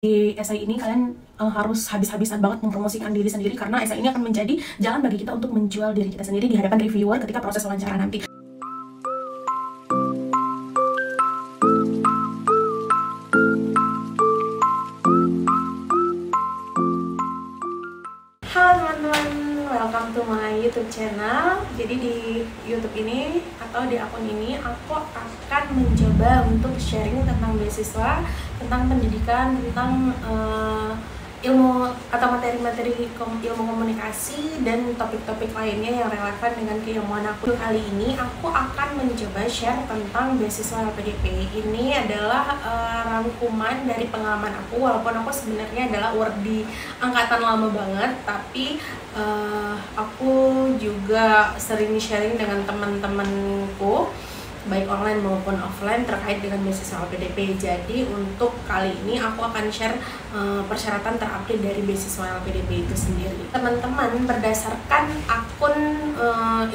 Di esai ini kalian harus habis-habisan banget mempromosikan diri sendiri, karena esai ini akan menjadi jalan bagi kita untuk menjual diri kita sendiri di hadapan reviewer ketika proses wawancara nanti. Halo teman-teman, welcome to my YouTube channel. Jadi di YouTube ini atau di akun ini aku akan mencoba untuk sharing tentang beasiswa, tentang pendidikan, tentang ilmu atau materi-materi ilmu komunikasi dan topik-topik lainnya yang relevan dengan keilmuan aku. Kali ini aku akan mencoba share tentang beasiswa LPDP. Ini adalah rangkuman dari pengalaman aku, walaupun aku sebenarnya adalah di angkatan lama banget, tapi aku juga sering sharing dengan teman-temanku baik online maupun offline terkait dengan beasiswa LPDP. Jadi untuk kali ini aku akan share persyaratan terupdate dari beasiswa LPDP itu sendiri. Teman-teman, berdasarkan akun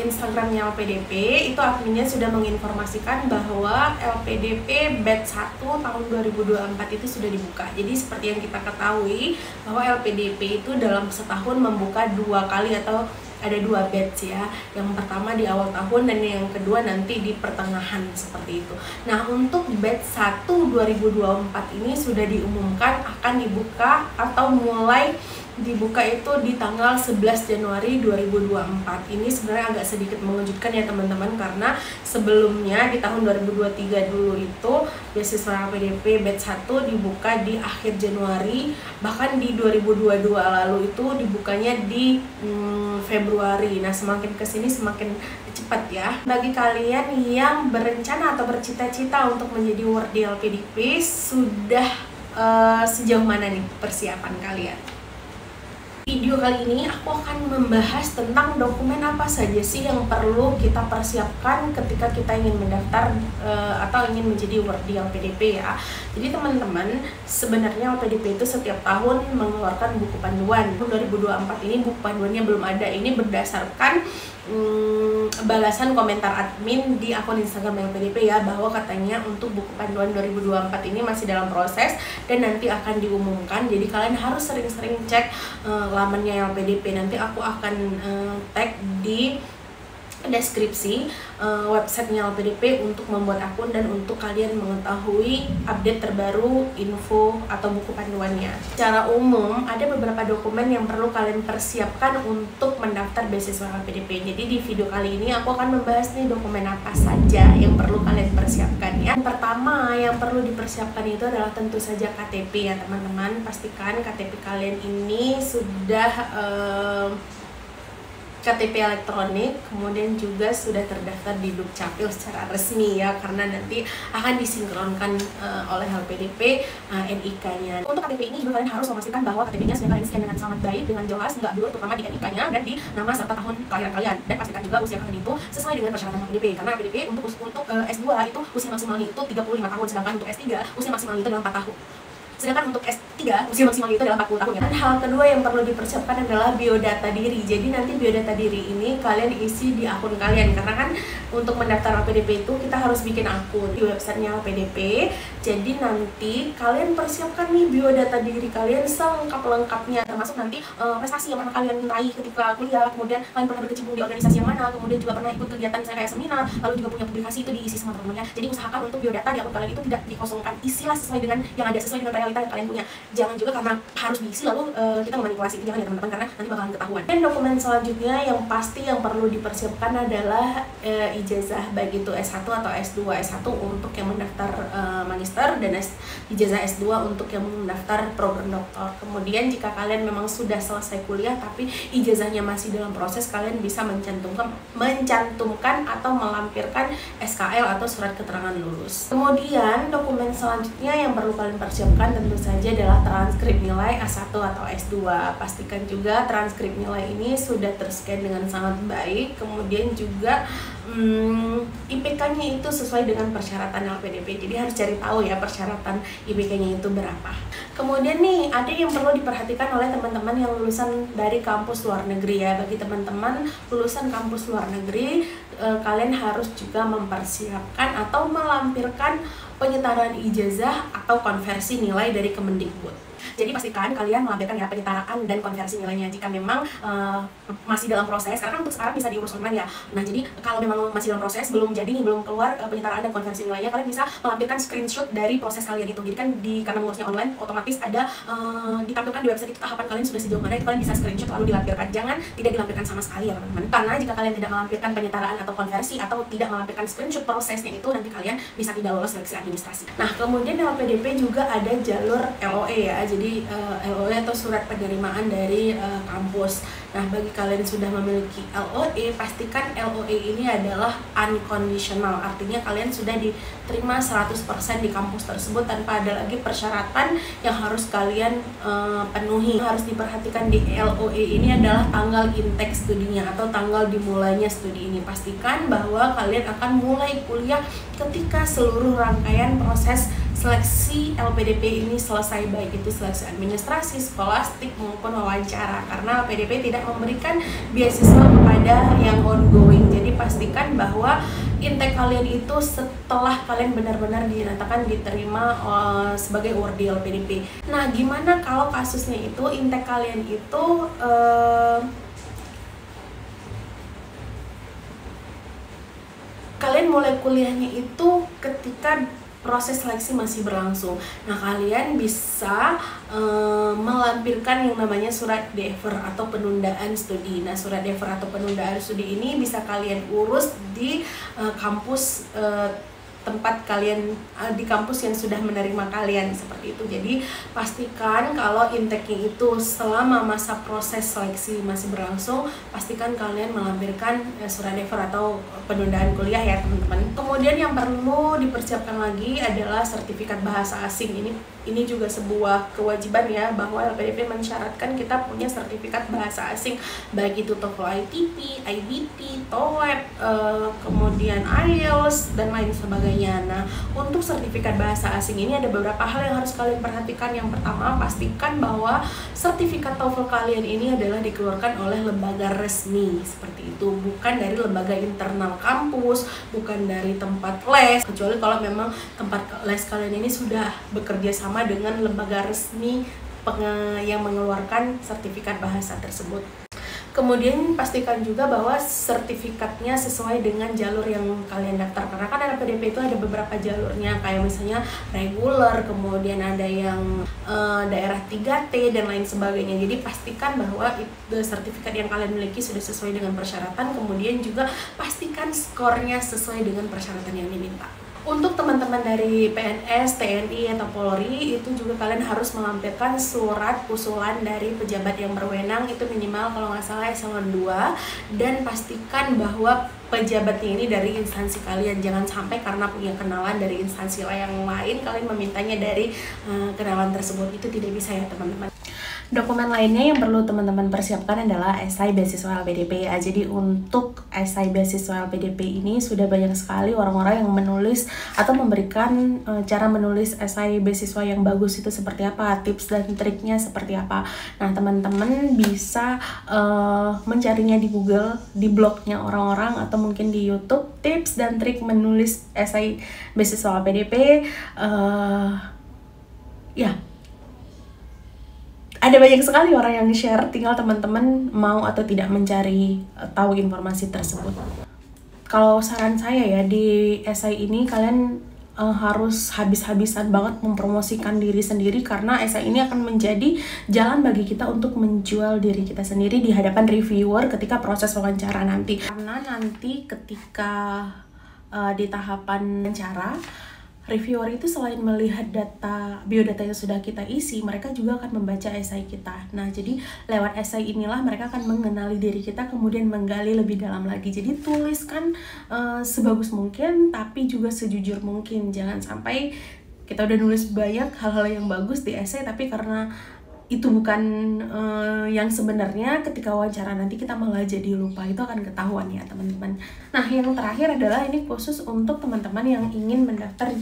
Instagramnya LPDP, itu adminnya sudah menginformasikan bahwa LPDP batch 1 tahun 2024 itu sudah dibuka. Jadi seperti yang kita ketahui bahwa LPDP itu dalam setahun membuka 2 kali atau ada 2 batch ya. Yang pertama di awal tahun dan yang kedua nanti di pertengahan, seperti itu. Nah, untuk batch 1 2024 ini sudah diumumkan akan dibuka atau mulai dibuka itu di tanggal 11 Januari 2024. Ini sebenarnya agak sedikit mengejutkan ya teman-teman, karena sebelumnya di tahun 2023 dulu itu beasiswa LPDP batch 1 dibuka di akhir Januari, bahkan di 2022 lalu itu dibukanya di Februari. Nah, semakin kesini semakin cepat ya. Bagi kalian yang berencana atau bercita-cita untuk menjadi award di LPDP, sudah sejauh mana nih persiapan kalian? Video kali ini aku akan membahas tentang dokumen apa saja sih yang perlu kita persiapkan ketika kita ingin mendaftar atau ingin menjadi award di LPDP ya. Jadi teman-teman, sebenarnya LPDP itu setiap tahun mengeluarkan buku panduan. 2024 ini buku panduannya belum ada. Ini berdasarkan balasan komentar admin di akun Instagram LPDP ya, bahwa katanya untuk buku panduan 2024 ini masih dalam proses dan nanti akan diumumkan. Jadi kalian harus sering-sering cek lamannya LPDP. Nanti aku akan tag di deskripsi websitenya LPDP untuk membuat akun dan untuk kalian mengetahui update terbaru info atau buku panduannya. Secara umum ada beberapa dokumen yang perlu kalian persiapkan untuk mendaftar beasiswa LPDP. Jadi di video kali ini aku akan membahas nih dokumen apa saja yang perlu kalian persiapkan ya. Yang pertama yang perlu dipersiapkan itu adalah tentu saja KTP ya teman-teman. Pastikan KTP kalian ini sudah KTP elektronik, kemudian juga sudah terdaftar di Dukcapil secara resmi ya, karena nanti akan disinkronkan oleh LPDP NIK-nya. Untuk KTP ini juga kalian harus memastikan bahwa KTP-nya sudah kalian scan dengan sangat baik, dengan jelas, nggak blur, terutama di NIK-nya dan di nama serta tahun kelahiran kalian. Dan pastikan juga usia kalian itu sesuai dengan persyaratan LPDP, karena LPDP untuk S2 itu usia maksimalnya itu 35 tahun, sedangkan untuk S3 usia maksimalnya itu adalah 4 tahun. Sedangkan untuk S3 usia maksimal itu adalah 40 tahun ya. Dan hal kedua yang perlu dipersiapkan adalah biodata diri. Jadi nanti biodata diri ini kalian isi di akun kalian, karena kan untuk mendaftar LPDP itu kita harus bikin akun di websitenya LPDP. Jadi nanti kalian persiapkan nih biodata diri kalian selengkap-lengkapnya, termasuk nanti prestasi yang pernah kalian raih ketika kuliah, kemudian kalian pernah berkecimpung di organisasi yang mana, kemudian juga pernah ikut kegiatan misalnya kayak seminar, lalu juga punya publikasi, itu diisi sama teman-temannya. Jadi usahakan untuk biodata di akun kalian itu tidak dikosongkan, isilah sesuai dengan yang ada, sesuai dengan realita yang kalian punya. Jangan juga karena harus diisi lalu kita memanipulasi, itu jangan ya teman-teman, karena nanti bakalan ketahuan. Dan dokumen selanjutnya yang pasti yang perlu dipersiapkan adalah ijazah, baik itu S1 atau S2. S1 untuk yang mendaftar magister dan ijazah S2 untuk yang mendaftar program doktor. Kemudian jika kalian memang sudah selesai kuliah tapi ijazahnya masih dalam proses, kalian bisa mencantumkan atau melampirkan SKL atau surat keterangan lulus. Kemudian dokumen selanjutnya yang perlu kalian persiapkan tentu saja adalah transkrip nilai A1 atau S2. Pastikan juga transkrip nilai ini sudah terscan dengan sangat baik, kemudian juga IPK-nya itu sesuai dengan persyaratan LPDP. Jadi harus cari tahu ya persyaratan IPK-nya itu berapa. Kemudian nih ada yang perlu diperhatikan oleh teman-teman yang lulusan dari kampus luar negeri ya. Bagi teman-teman lulusan kampus luar negeri, kalian harus juga mempersiapkan atau melampirkan penyetaraan ijazah atau konversi nilai dari Kemendikbud. Jadi pastikan kalian melampirkan ya penyetaraan dan konversi nilainya jika memang masih dalam proses, karena kan untuk sekarang bisa diurus online ya. Nah jadi kalau memang masih dalam proses, belum jadi nih, belum keluar penyetaraan dan konversi nilainya, kalian bisa melampirkan screenshot dari proses kalian itu. Jadi kan karena ngurusnya online, otomatis ada ditampilkan di website itu tahapan kalian sudah sejauh mana, itu kalian bisa screenshot lalu dilampirkan. Jangan tidak dilampirkan sama sekali ya teman-teman, karena jika kalian tidak melampirkan penyetaraan atau konversi atau tidak melampirkan screenshot prosesnya itu, nanti kalian bisa tidak lolos seleksi administrasi. Nah kemudian LPDP juga ada jalur LOE ya, jadi LOE atau surat penerimaan dari kampus. Nah bagi kalian yang sudah memiliki LOE, pastikan LOE ini adalah unconditional, artinya kalian sudah diterima 100% di kampus tersebut tanpa ada lagi persyaratan yang harus kalian penuhi. Harus diperhatikan di LOE ini adalah tanggal intake studinya atau tanggal dimulainya studi ini. Pastikan bahwa kalian akan mulai kuliah ketika seluruh rangkaian proses seleksi LPDP ini selesai, baik itu seleksi administrasi, skolastik maupun wawancara, karena LPDP tidak memberikan beasiswa kepada yang ongoing. Jadi pastikan bahwa intake kalian itu setelah kalian benar-benar dinyatakan diterima sebagai award di LPDP. Nah gimana kalau kasusnya itu intake kalian itu kalian mulai kuliahnya itu ketika proses seleksi masih berlangsung. Nah kalian bisa melampirkan yang namanya surat defer atau penundaan studi. Nah surat defer atau penundaan studi ini bisa kalian urus di kampus tempat kalian, di kampus yang sudah menerima kalian, seperti itu. Jadi pastikan kalau intake-nya itu selama masa proses seleksi masih berlangsung, pastikan kalian melampirkan surat defer atau penundaan kuliah ya teman-teman. Kemudian yang perlu dipersiapkan lagi adalah sertifikat bahasa asing. Ini juga sebuah kewajiban ya, bahwa LPDP mensyaratkan kita punya sertifikat bahasa asing, baik itu TOEFL ITP, IBT, TOEFL, kemudian IELTS dan lain sebagainya. Nah untuk sertifikat bahasa asing ini ada beberapa hal yang harus kalian perhatikan. Yang pertama, pastikan bahwa sertifikat TOEFL kalian ini adalah dikeluarkan oleh lembaga resmi, seperti itu, bukan dari lembaga internal kampus, bukan dari tempat les, kecuali kalau memang tempat les kalian ini sudah bekerja sama dengan lembaga resmi yang mengeluarkan sertifikat bahasa tersebut. Kemudian pastikan juga bahwa sertifikatnya sesuai dengan jalur yang kalian daftar, karena kan LPDP itu ada beberapa jalurnya, kayak misalnya reguler, kemudian ada yang daerah 3T dan lain sebagainya. Jadi pastikan bahwa sertifikat yang kalian miliki sudah sesuai dengan persyaratan, kemudian juga pastikan skornya sesuai dengan persyaratan yang diminta. Untuk teman-teman dari PNS, TNI, atau Polri, itu juga kalian harus melampirkan surat usulan dari pejabat yang berwenang, itu minimal kalau nggak salah eselon 2, dan pastikan bahwa pejabatnya ini dari instansi kalian. Jangan sampai karena punya kenalan dari instansi yang lain, kalian memintanya dari kenalan tersebut. Itu tidak bisa ya teman-teman. Dokumen lainnya yang perlu teman-teman persiapkan adalah esai beasiswa LPDP ya. Jadi untuk esai beasiswa LPDP ini sudah banyak sekali orang-orang yang menulis atau memberikan cara menulis esai beasiswa yang bagus itu seperti apa, tips dan triknya seperti apa. Nah teman-teman bisa mencarinya di Google, di blognya orang-orang, atau mungkin di YouTube, tips dan trik menulis esai beasiswa LPDP. Ya, ada banyak sekali orang yang share, tinggal teman-teman mau atau tidak mencari tahu informasi tersebut. Kalau saran saya ya, di esai ini kalian harus habis-habisan banget mempromosikan diri sendiri, karena esai ini akan menjadi jalan bagi kita untuk menjual diri kita sendiri di hadapan reviewer ketika proses wawancara nanti. Karena nanti ketika di tahapan wawancara, reviewer itu selain melihat biodata yang sudah kita isi, mereka juga akan membaca esai kita. Nah, jadi lewat esai inilah mereka akan mengenali diri kita, kemudian menggali lebih dalam lagi. Jadi tuliskan sebagus mungkin, tapi juga sejujur mungkin. Jangan sampai kita udah nulis banyak hal-hal yang bagus di esai, tapi karena itu bukan yang sebenarnya, ketika wawancara nanti kita malah jadi lupa. Itu akan ketahuan ya teman-teman. Nah yang terakhir adalah ini khusus untuk teman-teman yang ingin mendaftar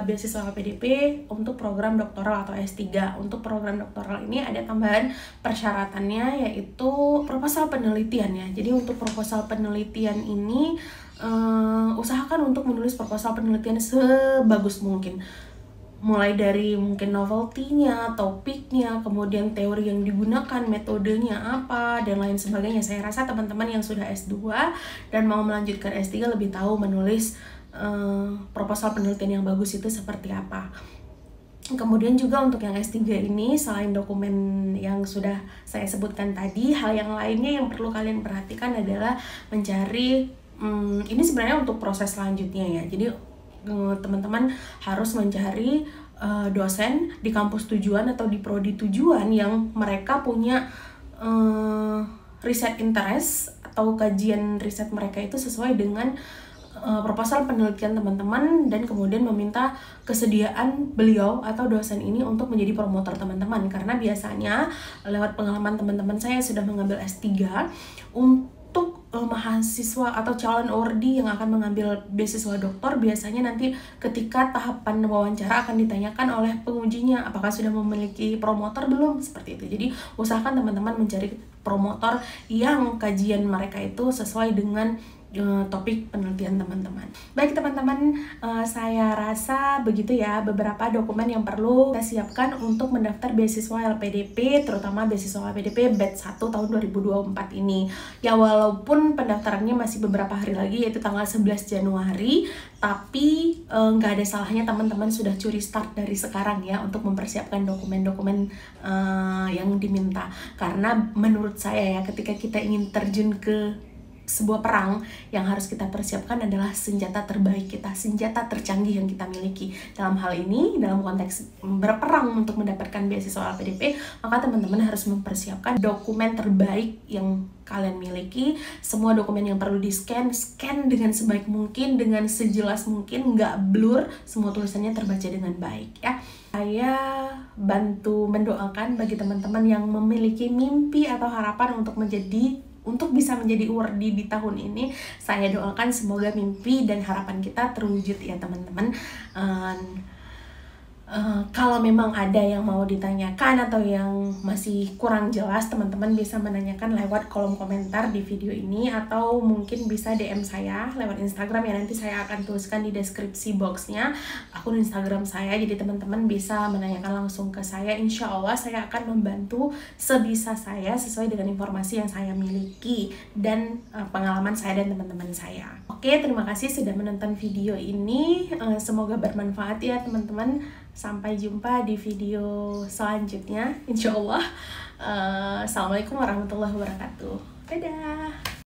beasiswa LPDP untuk program doktoral atau S3. Untuk program doktoral ini ada tambahan persyaratannya, yaitu proposal penelitian ya. Jadi untuk proposal penelitian ini usahakan untuk menulis proposal penelitian sebagus mungkin. mulai dari mungkin novelty-nya, topiknya, kemudian teori yang digunakan, metodenya apa, dan lain sebagainya. Saya rasa teman-teman yang sudah S2 dan mau melanjutkan S3 lebih tahu menulis proposal penelitian yang bagus itu seperti apa. Kemudian juga untuk yang S3 ini, selain dokumen yang sudah saya sebutkan tadi, hal yang lainnya yang perlu kalian perhatikan adalah mencari, ini sebenarnya untuk proses selanjutnya ya. Jadi teman-teman harus mencari dosen di kampus tujuan atau di prodi tujuan yang mereka punya riset interest atau kajian riset mereka itu sesuai dengan proposal penelitian teman-teman, dan kemudian meminta kesediaan beliau atau dosen ini untuk menjadi promotor teman-teman. Karena biasanya lewat pengalaman teman-teman saya sudah mengambil S3, untuk mahasiswa atau calon ordi yang akan mengambil beasiswa doktor, biasanya nanti ketika tahapan wawancara akan ditanyakan oleh pengujinya apakah sudah memiliki promotor belum, seperti itu. Jadi usahakan teman-teman mencari promotor yang kajian mereka itu sesuai dengan topik penelitian teman-teman. Baik teman-teman, saya rasa begitu ya beberapa dokumen yang perlu kita siapkan untuk mendaftar beasiswa LPDP, terutama beasiswa LPDP batch 1 tahun 2024 ini. Ya walaupun pendaftarannya masih beberapa hari lagi, yaitu tanggal 11 Januari, tapi nggak ada salahnya teman-teman sudah curi start dari sekarang ya untuk mempersiapkan dokumen-dokumen yang diminta. Karena menurut saya ya, ketika kita ingin terjun ke sebuah perang, yang harus kita persiapkan adalah senjata terbaik kita, senjata tercanggih yang kita miliki. Dalam hal ini, dalam konteks berperang untuk mendapatkan beasiswa LPDP, maka teman-teman harus mempersiapkan dokumen terbaik yang kalian miliki. Semua dokumen yang perlu scan dengan sebaik mungkin, dengan sejelas mungkin, nggak blur, semua tulisannya terbaca dengan baik ya. Saya bantu mendoakan bagi teman-teman yang memiliki mimpi atau harapan untuk bisa menjadi wardi di tahun ini. Saya doakan semoga mimpi dan harapan kita terwujud ya teman-teman. Kalau memang ada yang mau ditanyakan atau yang masih kurang jelas, teman-teman bisa menanyakan lewat kolom komentar di video ini, atau mungkin bisa DM saya lewat Instagram ya, nanti saya akan tuliskan di deskripsi boxnya akun Instagram saya, jadi teman-teman bisa menanyakan langsung ke saya. Insya Allah saya akan membantu sebisa saya sesuai dengan informasi yang saya miliki dan pengalaman saya dan teman-teman saya. Oke, terima kasih sudah menonton video ini, semoga bermanfaat ya teman-teman. Sampai jumpa di video selanjutnya, insya Allah. Assalamualaikum warahmatullahi wabarakatuh. Dadah.